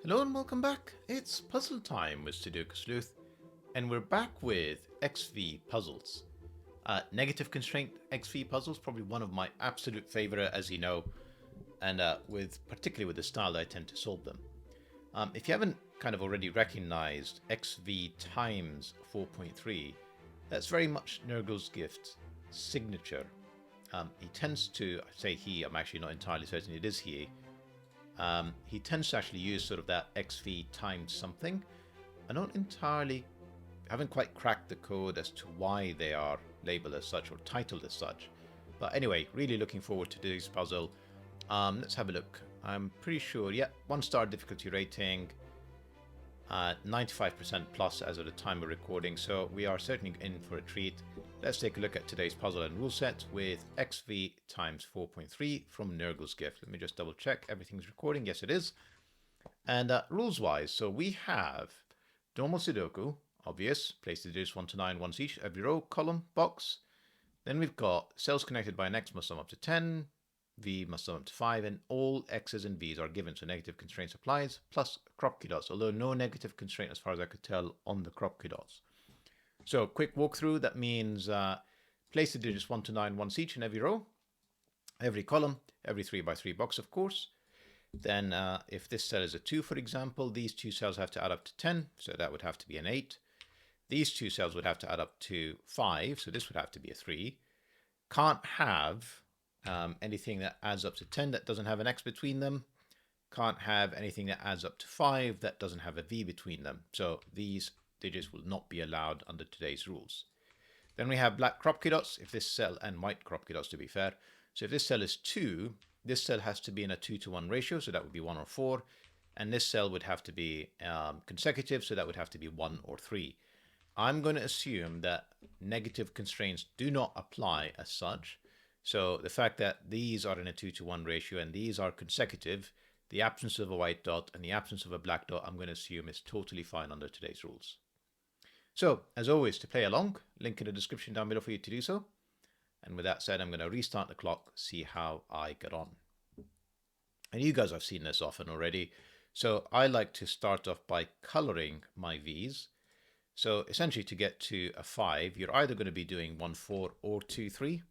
Hello and welcome back. It's puzzle time with Sudoku Sleuth, and we're back with XV puzzles. Negative constraint XV puzzles, probably one of my absolute favorite, as you know, and particularly with the style that I tend to solve them. If you haven't kind of already recognized XV times 4.3, that's very much NurglesGift's signature. He tends to, I say he, I'm actually not entirely certain it is he tends to actually use sort of that XV times something. I haven't quite cracked the code as to why they are labeled as such or titled as such. But anyway, really looking forward to today's puzzle. Let's have a look. I'm pretty sure, yeah, 1-star difficulty rating, 95% plus as of the time of recording, so we are certainly in for a treat. Let's take a look at today's puzzle and rule set with XV times 4.3 from NurglesGift. Let me just double check everything's recording. Yes, it is. And rules wise, so we have normal Sudoku, obvious, place the digits 1 to 9 once each, every row, column, box. Then we've got cells connected by an X must sum up to 10, V must sum up to 5, and all X's and V's are given, so negative constraints applies, plus crop key dots, although no negative constraint as far as I could tell on the crop key dots. So quick walkthrough, that means place the digits 1 to 9 once each in every row, every column, every 3 by 3 box, of course. Then if this cell is a 2, for example, these two cells have to add up to 10, so that would have to be an 8. These two cells would have to add up to 5, so this would have to be a 3. Can't have anything that adds up to 10 that doesn't have an X between them. Can't have anything that adds up to 5 that doesn't have a V between them. So these digits will not be allowed under today's rules. Then we have black crop key dots, if this cell, and white crop key dots to be fair. So if this cell is 2, this cell has to be in a 2-to-1 ratio, so that would be 1 or 4. And this cell would have to be consecutive, so that would have to be 1 or 3. I'm going to assume that negative constraints do not apply as such. So the fact that these are in a 2-to-1 ratio and these are consecutive, the absence of a white dot and the absence of a black dot, I'm going to assume is totally fine under today's rules. So, as always, to play along, link in the description down below for you to do so. And with that said, I'm going to restart the clock, see how I get on. And you guys have seen this often already. So I like to start off by coloring my V's. So essentially to get to a 5, you're either going to be doing 1, 4 or 2, 3.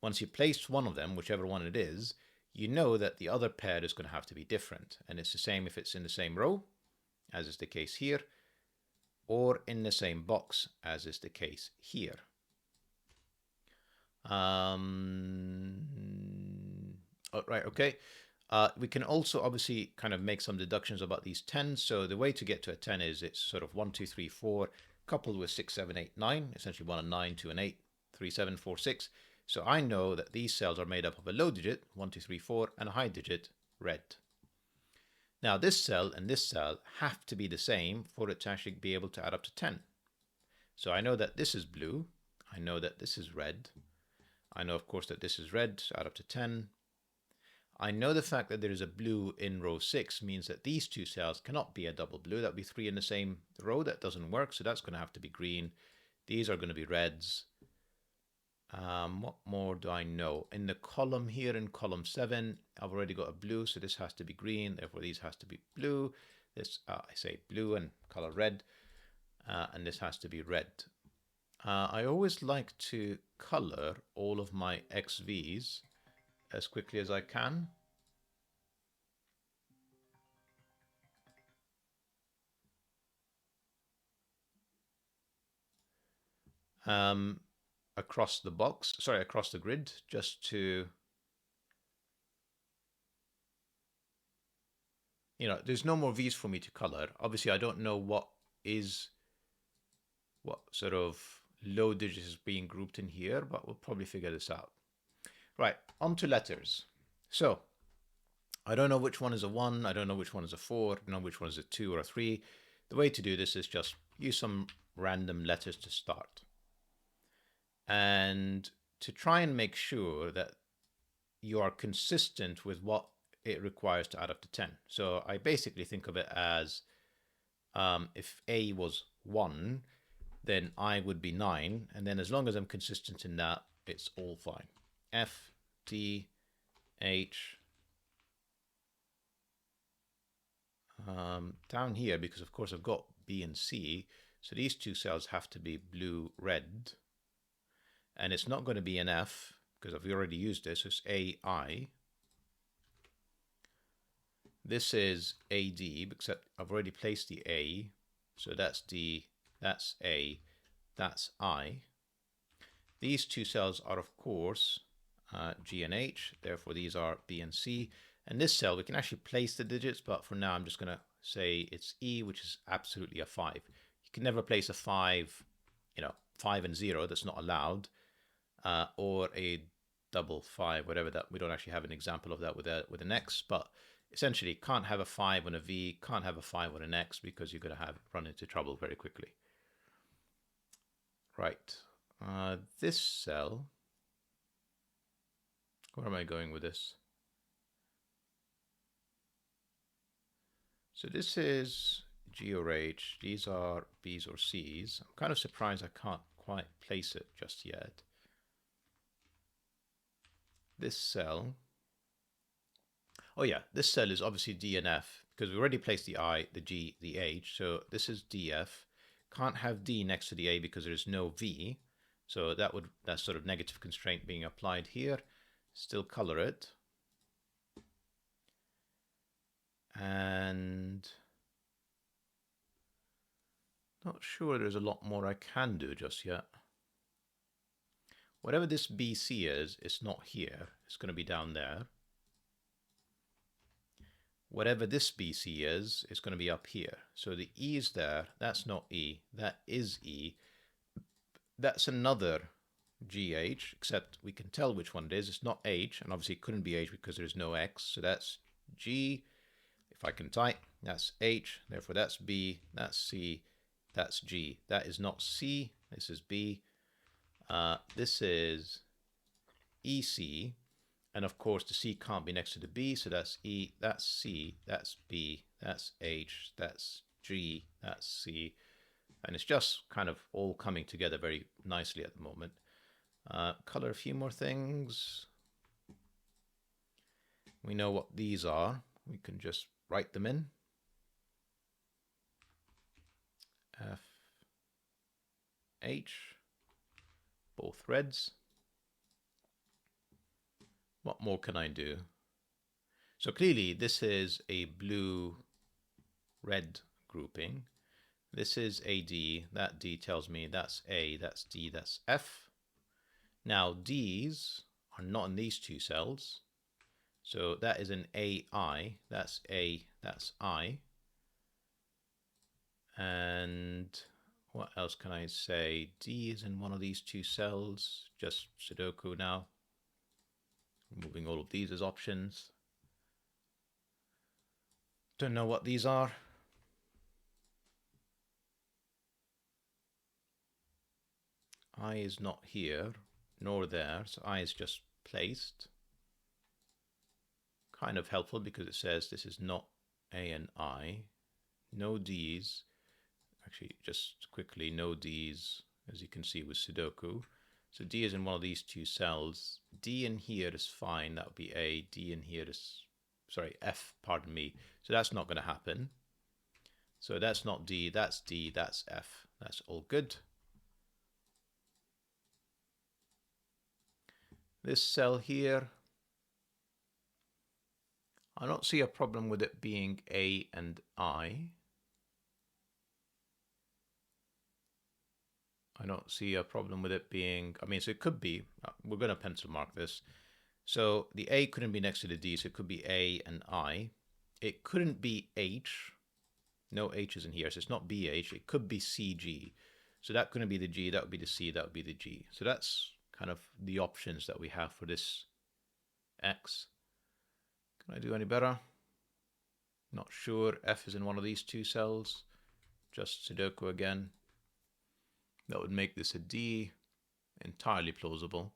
Once you place one of them, whichever one it is, you know that the other pair is going to have to be different. And it's the same if it's in the same row, as is the case here, or in the same box, as is the case here. Right, okay. We can also obviously kind of make some deductions about these 10s. So the way to get to a 10 is it's sort of 1, 2, 3, 4, coupled with 6, 7, 8, 9, essentially 1 and 9, 2 and 8, 3, 7, 4, 6. So I know that these cells are made up of a low digit, 1, 2, 3, 4, and a high digit, red. Now this cell and this cell have to be the same for it to actually be able to add up to 10. So I know that this is blue. I know that this is red. I know, of course, that this is red, so add up to 10. I know the fact that there is a blue in row 6 means that these two cells cannot be a double blue. That would be 3 in the same row. That doesn't work, so that's going to have to be green. These are going to be reds. What more do I know? In the column here, in column 7, I've already got a blue, so this has to be green. Therefore, these has to be blue. This, I say blue and color red. And this has to be red. I always like to color all of my XVs as quickly as I can. Across the box, sorry, across the grid, just to, there's no more V's for me to color. Obviously, I don't know what sort of low digits is being grouped in here, but we'll probably figure this out. Right, on to letters. So, I don't know which one is a 1, I don't know which one is a 4, I don't know which one is a 2 or a 3. The way to do this is just use some random letters to start. And to try and make sure that you are consistent with what it requires to add up to 10. So I basically think of it as if A was 1, then I would be 9. And then as long as I'm consistent in that, it's all fine. F, T, H, down here, because of course I've got B and C, so these two cells have to be blue, red, and it's not going to be an F because I've already used this. So it's AI. This is AD, except I've already placed the A, so that's D, that's A, that's I. These two cells are, of course, G and H, therefore these are B and C. And this cell, we can actually place the digits, but for now I'm just going to say it's E, which is absolutely a 5. You can never place a 5, 5 and 0, that's not allowed, or a double 5, whatever that. We don't actually have an example of that with an X, but essentially can't have a 5 on a V, can't have a 5 on an X, because you're going to run into trouble very quickly. Right. This cell, where am I going with this? So this is G or H, these are B's or C's. I'm kind of surprised I can't quite place it just yet. This cell, oh yeah, this cell is obviously D and F, because we already placed the I, the G, the H, so this is DF. Can't have D next to the A because there's no V, so that's sort of negative constraint being applied here. Still color it. And not sure there's a lot more I can do just yet. Whatever this BC is, it's not here. It's going to be down there. Whatever this BC is, it's going to be up here. So the E is there. That's not E. That is E. That's another GH, except we can tell which one it is. It's not H, and obviously it couldn't be H because there's no X. So that's G. If I can type, that's H. Therefore, that's B. That's C. That's G. That is not C. This is B. This is EC. And of course, the C can't be next to the B. So that's E. That's C. That's B. That's H. That's G. That's C. And it's just kind of all coming together very nicely at the moment. Color a few more things. We know what these are. We can just write them in. F, H, both reds. What more can I do? So clearly this is a blue-red grouping. This is AD. That D tells me that's A, that's D, that's F. Now D's are not in these two cells. So that is an AI. That's A, that's I. And what else can I say? D is in one of these two cells. Just Sudoku now. Moving all of these as options. Don't know what these are. I is not here, nor there, so I is just placed. Kind of helpful because it says this is not A and I. No D's. Actually, just quickly, no D's, as you can see with Sudoku. So D is in one of these two cells. D in here is fine, that would be A. D in here is, sorry, F, pardon me. So that's not going to happen. So that's not D, that's F. That's all good. This cell here, I don't see a problem with it being A and I. I don't see a problem with it being, I mean, so it could be, we're going to pencil mark this. So the A couldn't be next to the D, so it could be A and I. It couldn't be H. No H's in here, so it's not BH. It could be CG. So that couldn't be the G, that would be the C, that would be the G. So that's kind of the options that we have for this X. Can I do any better? Not sure. F is in one of these two cells. Just Sudoku again. That would make this a D. Entirely plausible.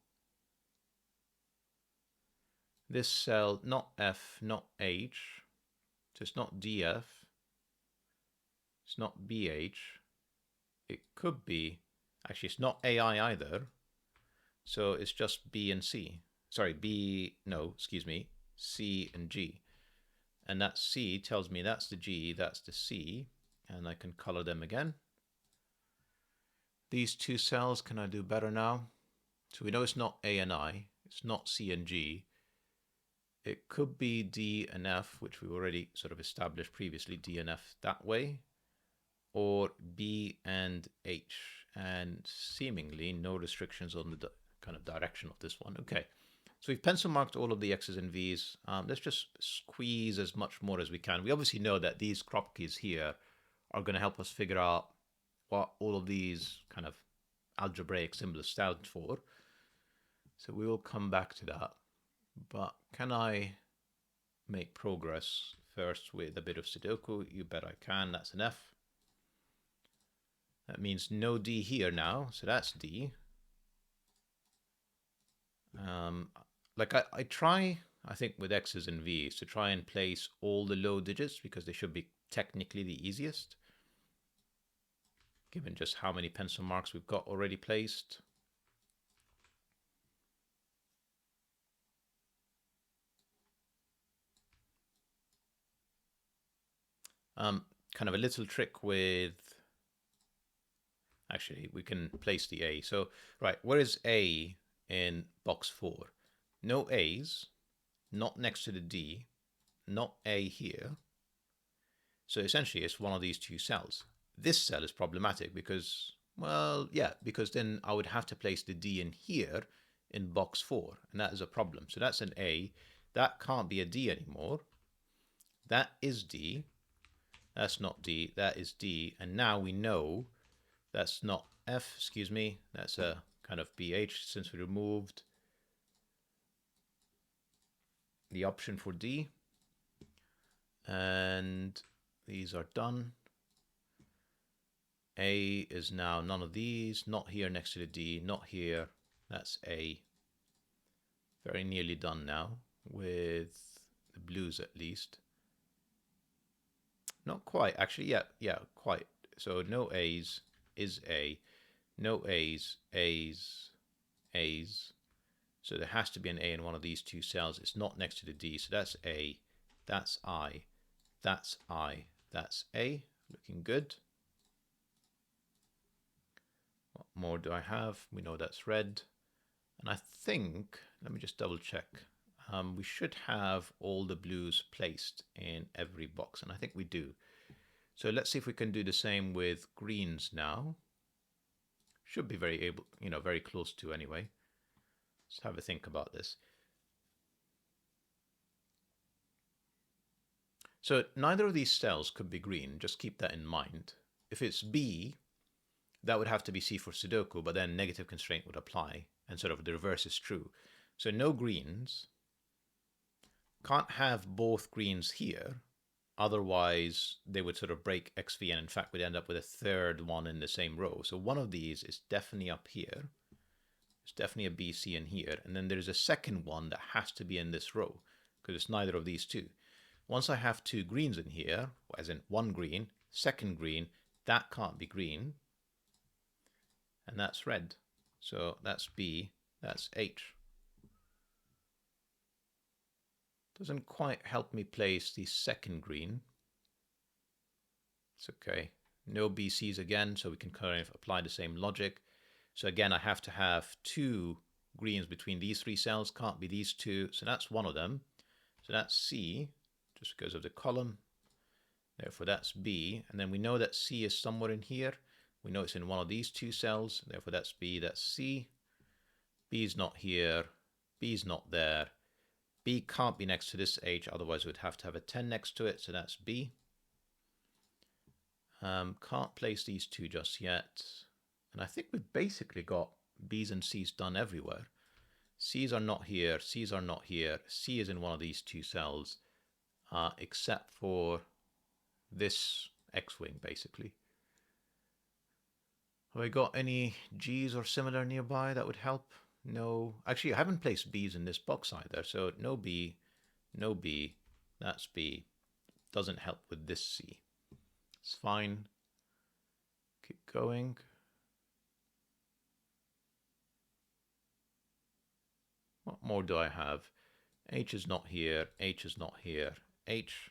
This cell, not F, not H. So it's not DF. It's not BH. It could be, actually it's not AI either. So it's just B and C. Sorry, B, no, excuse me, C and G. And that C tells me that's the G, that's the C, and I can color them again. These two cells, can I do better now? So we know it's not A and I, it's not C and G. It could be D and F, which we already sort of established previously, D and F that way, or B and H, and seemingly no restrictions on the kind of direction of this one. Okay, so we've pencil marked all of the X's and V's. Let's just squeeze as much more as we can. We obviously know that these crop keys here are going to help us figure out what all of these kind of algebraic symbols stand for. So we will come back to that. But can I make progress first with a bit of Sudoku? You bet I can. That's an F. That means no D here now. So that's D. Like I try, I think with X's and V's to try and place all the low digits because they should be technically the easiest, given just how many pencil marks we've got already placed. Kind of a little trick with, actually, we can place the A. So, right, where is A in box 4? No A's, not next to the D, not A here. So essentially, it's one of these two cells. This cell is problematic because, well, yeah, because then I would have to place the D in here in box 4, and that is a problem. So that's an A. That can't be a D anymore. That is D. That's not D. That is D. And now we know that's not F, excuse me. That's a kind of BH since we removed the option for D. And these are done. A is now none of these, not here next to the D, not here. That's A. Very nearly done now with the blues at least. Not quite, actually, yeah, quite. So no A's is A. No A's, A's, A's. So there has to be an A in one of these two cells. It's not next to the D, so that's A. That's I. That's I. That's A. Looking good. What more do I have? We know that's red. And I think, let me just double check. We should have all the blues placed in every box, and I think we do. So let's see if we can do the same with greens now. Should be very close to anyway. Let's have a think about this. So neither of these cells could be green, just keep that in mind. If it's B, that would have to be C for Sudoku, but then negative constraint would apply, and sort of the reverse is true. So no greens. Can't have both greens here, otherwise they would sort of break XV, and in fact we'd end up with a third one in the same row. So one of these is definitely up here. It's definitely a B, C in here, and then there's a second one that has to be in this row because it's neither of these two. Once I have two greens in here, as in one green, second green, that can't be green, and that's red. So that's B, that's H. Doesn't quite help me place the second green. It's okay. No BCs again, so we can kind of apply the same logic. So again, I have to have two greens between these three cells. Can't be these two, so that's one of them. So that's C, just because of the column. Therefore, that's B. And then we know that C is somewhere in here. We know it's in one of these two cells. Therefore, that's B, that's C. B is not here. B is not there. B can't be next to this H, otherwise we'd have to have a 10 next to it, so that's B. Can't place these two just yet. And I think we've basically got B's and C's done everywhere. C's are not here, C's are not here. C is in one of these two cells, except for this X-wing, basically. Have I got any G's or similar nearby that would help? No. Actually, I haven't placed B's in this box either, so no B, no B, that's B. Doesn't help with this C. It's fine. Keep going. What more do I have? H is not here, H is not here, H.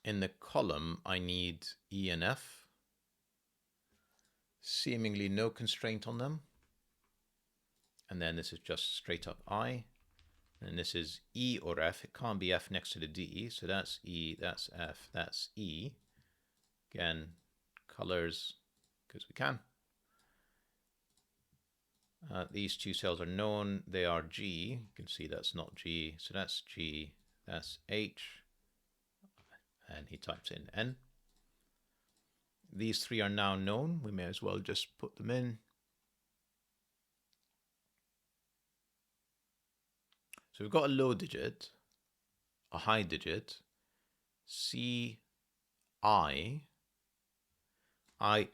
In the column, I need E and F. Seemingly no constraint on them. And then this is just straight up I. And this is E or F. It can't be F next to the D. So that's E, that's F, that's E. Again, colors, because we can. These two cells are known. They are G. You can see that's not G. So that's G, that's H. And he types in N. These three are now known. We may as well just put them in. So we've got a low digit, a high digit, C, I. I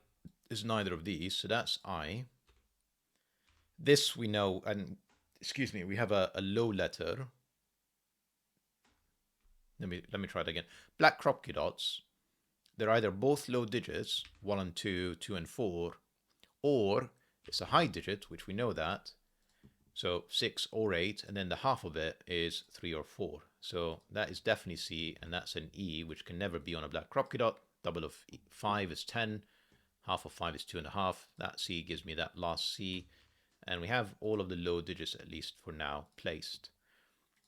is neither of these, so that's I. This we know, and excuse me, we have a low letter. Let me try it again. Black crop key dots. They're either both low digits, 1 and 2, 2 and 4, or it's a high digit, which we know that. So 6 or 8, and then the half of it is 3 or 4. So that is definitely C, and that's an E, which can never be on a black crop key dot. Double of 5 is 10. Half of 5 is 2.5. That C gives me that last C. And we have all of the low digits, at least for now, placed.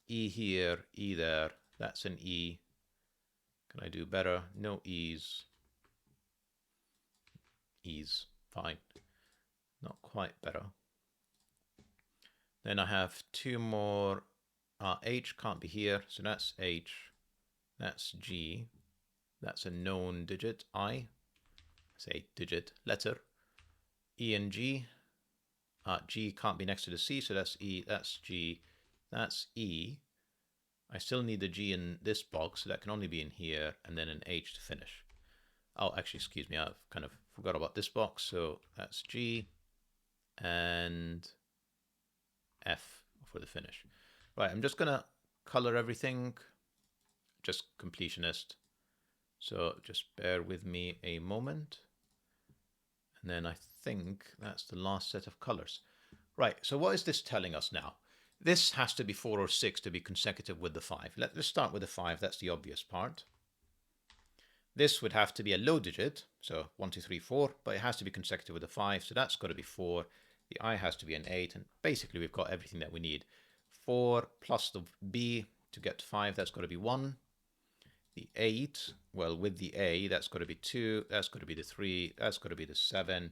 E here, E there. That's an E. Can I do better? No E's. E's. Fine. Not quite better. Then I have two more. H can't be here, so that's H. That's G. That's a known digit, I. Say digit, letter. E and G. G can't be next to the C, so that's E, that's G, that's E. I still need the G in this box, so that can only be in here, and then an H to finish. Oh, actually, excuse me, I've kind of forgot about this box, so that's G and F for the finish. Right, I'm just gonna color everything, just completionist. So just bear with me a moment. And then I think that's the last set of colors. Right, so what is this telling us now? This has to be 4 or 6 to be consecutive with the 5. Let's start with the 5, that's the obvious part. This would have to be a low digit, so 1, 2, 3, 4, but it has to be consecutive with the 5, so that's got to be 4. The I has to be an 8, and basically we've got everything that we need. 4 plus the B to get to 5, that's got to be 1. The 8, well, with the A, that's got to be 2, that's got to be the 3, that's got to be the 7.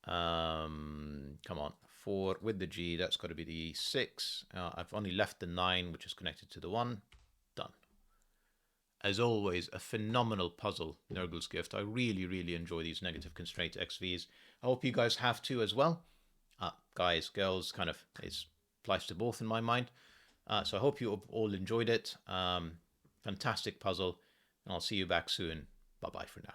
Come on, 4 with the G, that's got to be the 6. I've only left the 9, which is connected to the 1. Done. As always, a phenomenal puzzle, NurglesGift. I really, really enjoy these negative constraint XVs. I hope you guys have too as well. Guys, girls, kind of, it applies to both in my mind. So I hope you all enjoyed it. Fantastic puzzle, and I'll see you back soon. Bye-bye for now.